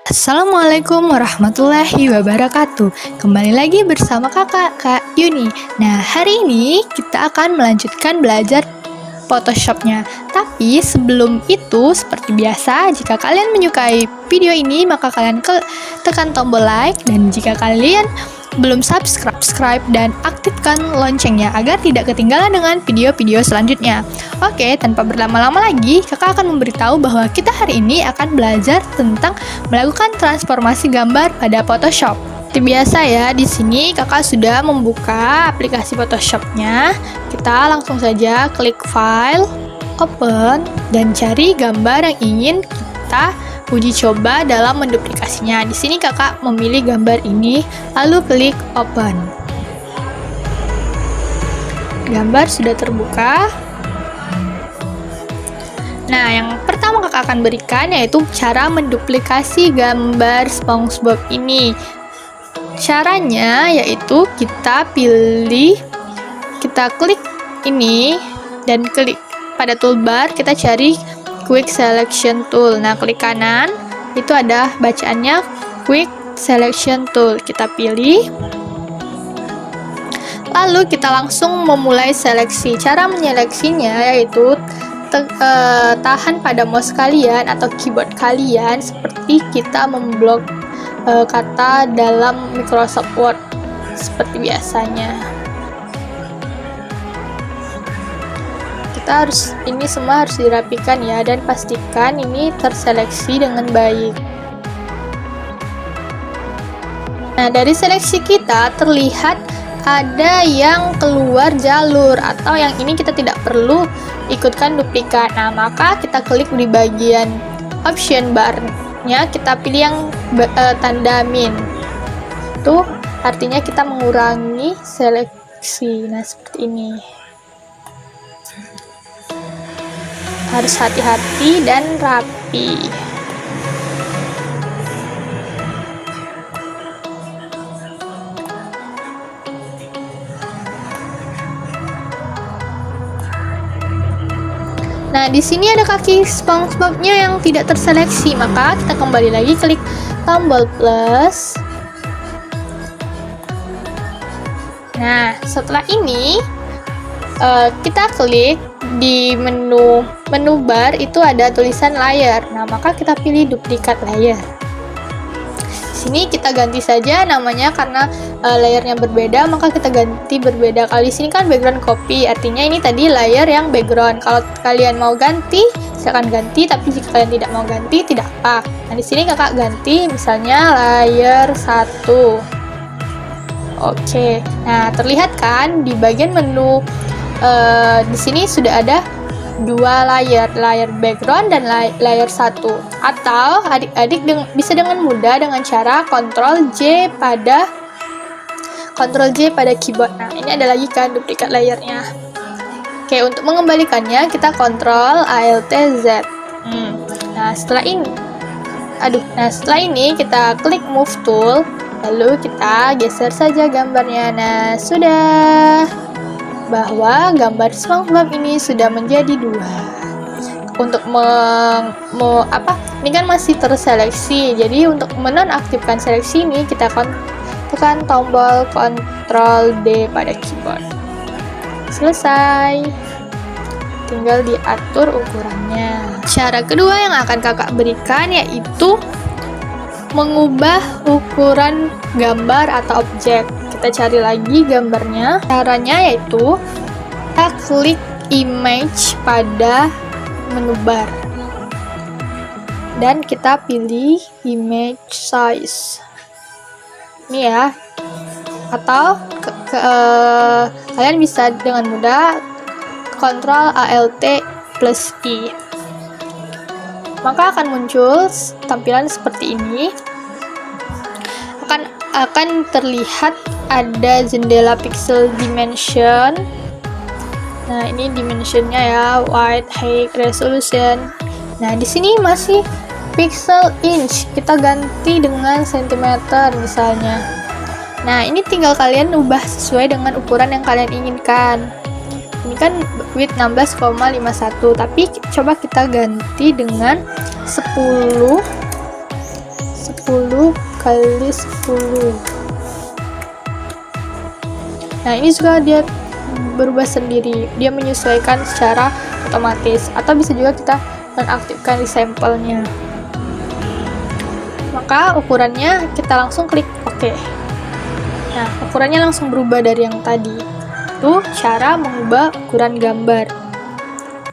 Assalamualaikum warahmatullahi wabarakatuh. Kembali lagi bersama kakak, Kak Yuni. Nah, hari ini kita akan melanjutkan belajar Photoshopnya. Tapi sebelum itu, seperti biasa, jika kalian menyukai video ini, maka kalian tekan tombol like. Dan jika kalian belum subscribe dan aktifkan loncengnya agar tidak ketinggalan dengan video-video selanjutnya. Oke, tanpa berlama-lama lagi, kakak akan memberitahu bahwa kita hari ini akan belajar tentang melakukan transformasi gambar pada Photoshop. Seperti biasa ya, di sini kakak sudah membuka aplikasi Photoshopnya. Kita langsung saja klik file, open, dan cari gambar yang ingin kita uji coba dalam menduplikasinya. Di sini kakak memilih gambar ini, lalu klik open. Gambar sudah terbuka. Nah, yang pertama kakak akan berikan yaitu cara menduplikasi gambar SpongeBob ini. Caranya yaitu kita klik ini dan klik pada toolbar, kita cari Quick Selection Tool. Nah, klik kanan, itu ada bacaannya Quick Selection Tool. Kita pilih. Lalu kita langsung memulai seleksi. Cara menyeleksinya yaitu tahan pada mouse kalian atau keyboard kalian seperti kita memblok kata dalam Microsoft Word seperti biasanya. Ini semua harus dirapikan ya, dan pastikan ini terseleksi dengan baik. Nah, dari seleksi kita terlihat ada yang keluar jalur atau yang ini kita tidak perlu ikutkan duplikat. Nah, maka kita klik di bagian option bar-nya, kita pilih yang tanda min. Itu artinya kita mengurangi seleksi. Nah, seperti ini. Harus hati-hati dan rapi. Nah, di sini ada kaki SpongeBob-nya yang tidak terseleksi, maka kita kembali lagi klik tombol plus. Nah, setelah ini kita klik di menu bar, itu ada tulisan layer. Nah, maka kita pilih duplikat layer. Di sini kita ganti saja namanya karena layernya berbeda, maka kita ganti berbeda. Kalau di sini kan background copy, artinya ini tadi layer yang background. Kalau kalian mau ganti, silakan ganti, tapi jika kalian tidak mau ganti, tidak apa. Nah, di sini kakak ganti misalnya layer 1. Oke. Nah, terlihat kan di bagian menu di sini sudah ada dua layer background dan layer 1. Atau adik-adik bisa dengan mudah dengan cara Ctrl J pada keyboard. Nah, ini ada lagi kan duplikat layernya. Oke, untuk mengembalikannya kita Ctrl Alt Z. Nah, setelah ini kita klik move tool, lalu kita geser saja gambarnya. Nah, sudah. Bahwa gambar SpongeBob ini sudah menjadi 2. Untuk ini kan masih terseleksi, jadi untuk menonaktifkan seleksi ini kita tekan tombol Ctrl D pada keyboard. Selesai, tinggal diatur ukurannya. Cara kedua yang akan kakak berikan yaitu mengubah ukuran gambar atau objek. Kita cari lagi gambarnya. Caranya yaitu kita klik image pada menu bar dan kita pilih image size ini ya, atau kalian bisa dengan mudah Ctrl Alt plus I, maka akan muncul tampilan seperti ini. Akan terlihat ada jendela pixel dimension. Nah, ini dimensionnya ya, width, height, resolution. Nah, di sini masih pixel inch, kita ganti dengan cm misalnya. Nah, ini tinggal kalian ubah sesuai dengan ukuran yang kalian inginkan. Ini kan width 16,51, tapi coba kita ganti dengan 10 kali 10. Nah, ini juga dia berubah sendiri, dia menyesuaikan secara otomatis, atau bisa juga kita nonaktifkan di sampelnya. Maka ukurannya kita langsung klik OK. Nah, ukurannya langsung berubah dari yang tadi. Itu cara mengubah ukuran gambar.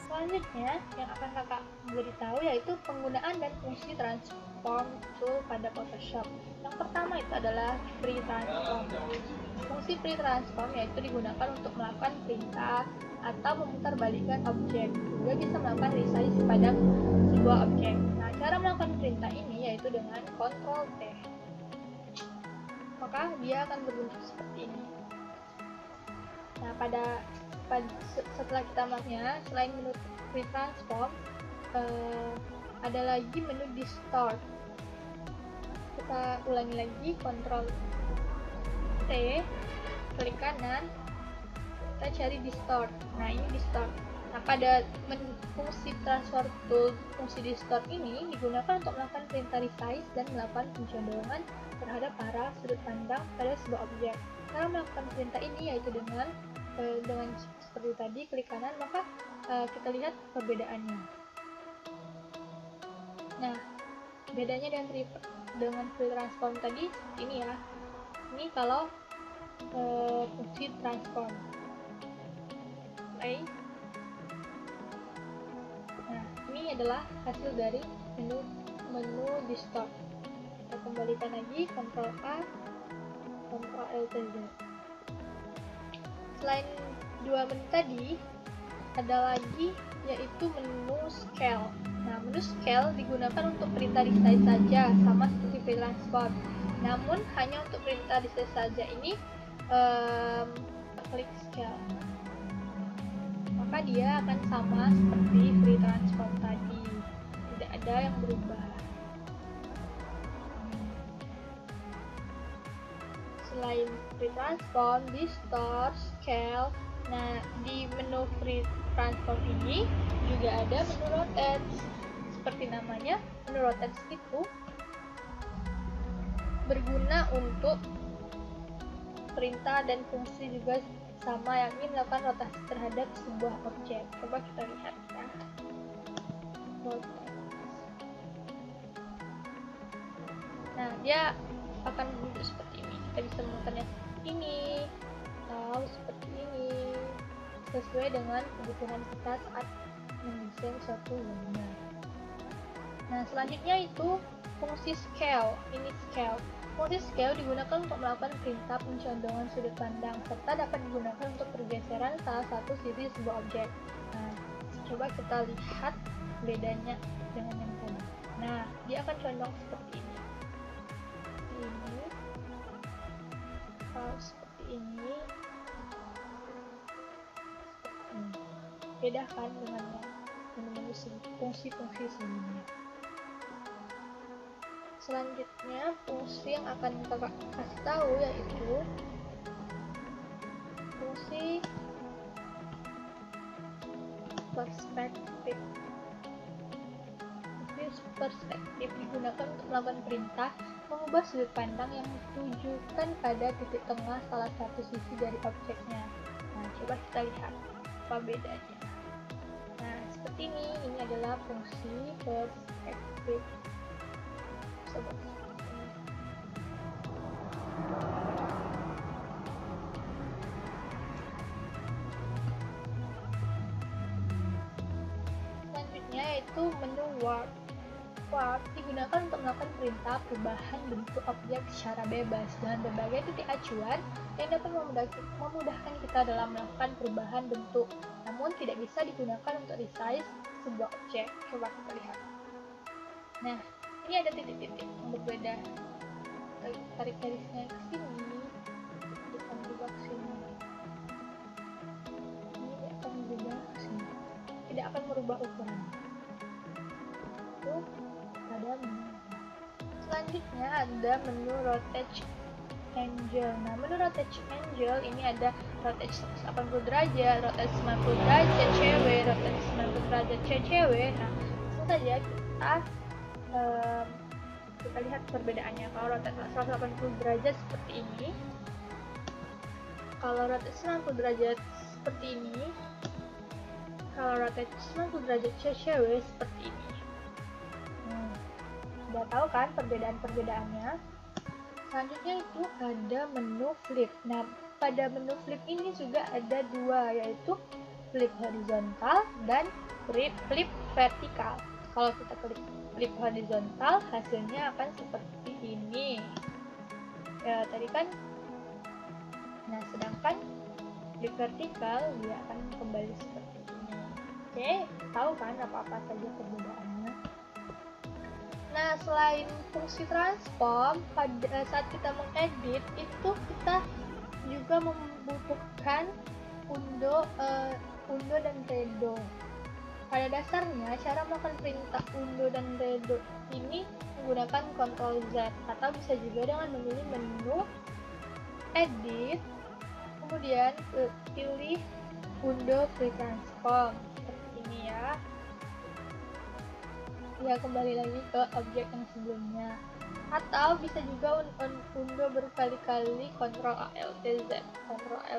Selanjutnya yang akan kakak beritahu yaitu penggunaan dan fungsi transform tool pada Photoshop. Yang pertama itu adalah free transform. Fungsi free transform yaitu digunakan untuk melakukan perintah atau memutarbalikkan objek, juga bisa melakukan resize pada sebuah objek. Nah, cara melakukan perintah ini yaitu dengan Ctrl T. Maka dia akan berbentuk seperti ini. Nah, setelah kita melakukannya, selain menu free transform, ada lagi menu distort. Kita ulangi lagi, Ctrl T, klik kanan, kita cari distort. Nah, ini distort. Nah, pada fungsi transform tool, fungsi distort ini digunakan untuk melakukan perintah resize dan melakukan pencondongan terhadap arah sudut pandang pada sebuah objek. Cara melakukan perintah ini yaitu dengan seperti tadi, klik kanan, maka kita lihat perbedaannya. Nah, bedanya dengan free transform tadi ini ya. Ini kalau fungsi transform. Play. Nah, ini adalah hasil dari menu distort. Kita kembalikan lagi, Ctrl A, Ctrl L, Z. Selain dua menu tadi, ada lagi yaitu menu scale. Nah, menu scale digunakan untuk perintah resize saja, sama seperti free transform. Namun hanya untuk perintah resize saja ini klik scale, maka dia akan sama seperti free transform tadi, tidak ada yang berubah. Selain free transform, distort, scale, nah di menu free transform ini juga ada menu rotate. Seperti namanya, menu rotate itu berguna untuk perintah dan fungsi juga sama, yang ingin melakukan rotasi terhadap sebuah objek. Coba kita lihat ya. Nah, dia akan bentuk seperti ini. Kita bisa menggunakannya seperti ini atau seperti ini, sesuai dengan kebutuhan kita saat mendesain suatu gambar. Nah, selanjutnya itu fungsi scale. Ini scale. Fungsi scale digunakan untuk melakukan perintah pencondongan sudut pandang, serta dapat digunakan untuk pergeseran salah satu sisi sebuah objek. Nah, coba kita lihat bedanya dengan yang tadi. Nah, dia akan condong seperti ini. Kalau seperti ini, beda kan dengan menu fungsi-fungsi sebelumnya. Selanjutnya, fungsi yang akan kakak kasih tahu yaitu fungsi perspektif. Perspektif digunakan untuk melakukan perintah mengubah sudut pandang yang ditujukan pada titik tengah salah satu sisi dari objeknya. Nah, coba kita lihat apa bedanya. Nah, seperti ini adalah fungsi perspektif. Selanjutnya yaitu menu warp. Warp digunakan untuk melakukan perintah perubahan bentuk objek secara bebas dengan berbagai titik acuan yang dapat memudahkan kita dalam melakukan perubahan bentuk, namun tidak bisa digunakan untuk resize sebuah objek. Coba kita lihat. Nah, ini ada titik-titik yang berbeda. Tarik garisnya ke sini, akan berubah ke sini. Ini akan berubah ke sini. Tidak akan merubah ukuran. Itu ada menu. Selanjutnya ada menu rotate angle. Nah, menu rotation angle ini ada rotation 180 derajat, rotation 90 derajat CW, rotation 90 derajat CCW. Nah, langsung saja kita lihat perbedaannya. Kalau rotation 180 derajat seperti ini, kalau rotation 90 derajat seperti ini, kalau rotation 90 derajat CCW seperti ini. Udah tahu kan perbedaan-perbedaannya? Selanjutnya itu ada menu flip. Nah, pada menu flip ini juga ada dua, yaitu flip horizontal dan flip vertikal. Kalau kita klik flip horizontal, hasilnya akan seperti ini. Ya, tadi kan. Nah, sedangkan flip vertikal dia akan kembali seperti ini. Oke, tahu kan apa-apa saja perbedaannya? Nah, selain fungsi transform, pada saat kita mengedit itu kita juga membutuhkan undo dan redo. Pada dasarnya, cara melakukan perintah undo dan redo ini menggunakan Ctrl Z, atau bisa juga dengan memilih menu edit, kemudian pilih undo free transform seperti ini ya. Ya, kembali lagi ke objek yang sebelumnya, atau bisa juga undo berkali-kali Ctrl Alt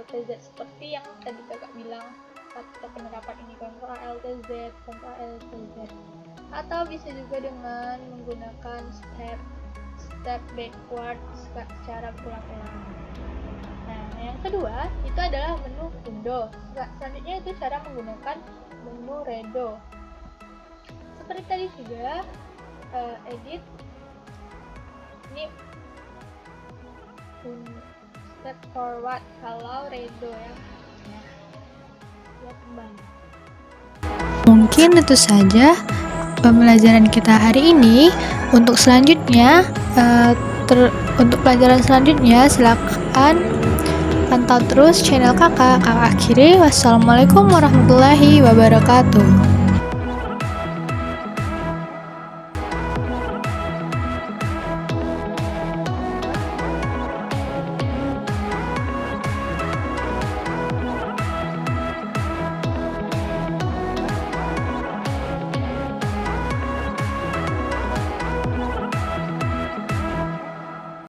Z seperti yang tadi kakak bilang pada penerapan ini, Ctrl Alt Z, atau bisa juga dengan menggunakan step backward secara berulang-ulang. Nah, yang kedua itu adalah menu undo. Selanjutnya itu cara menggunakan menu redo. Seperti tadi juga edit ini step forward, kalau redo ya. Lihat kembali. Mungkin itu saja pembelajaran kita hari ini. Untuk selanjutnya, untuk pelajaran selanjutnya silakan pantau terus channel kakak. Kakak akhiri, wassalamualaikum warahmatullahi wabarakatuh.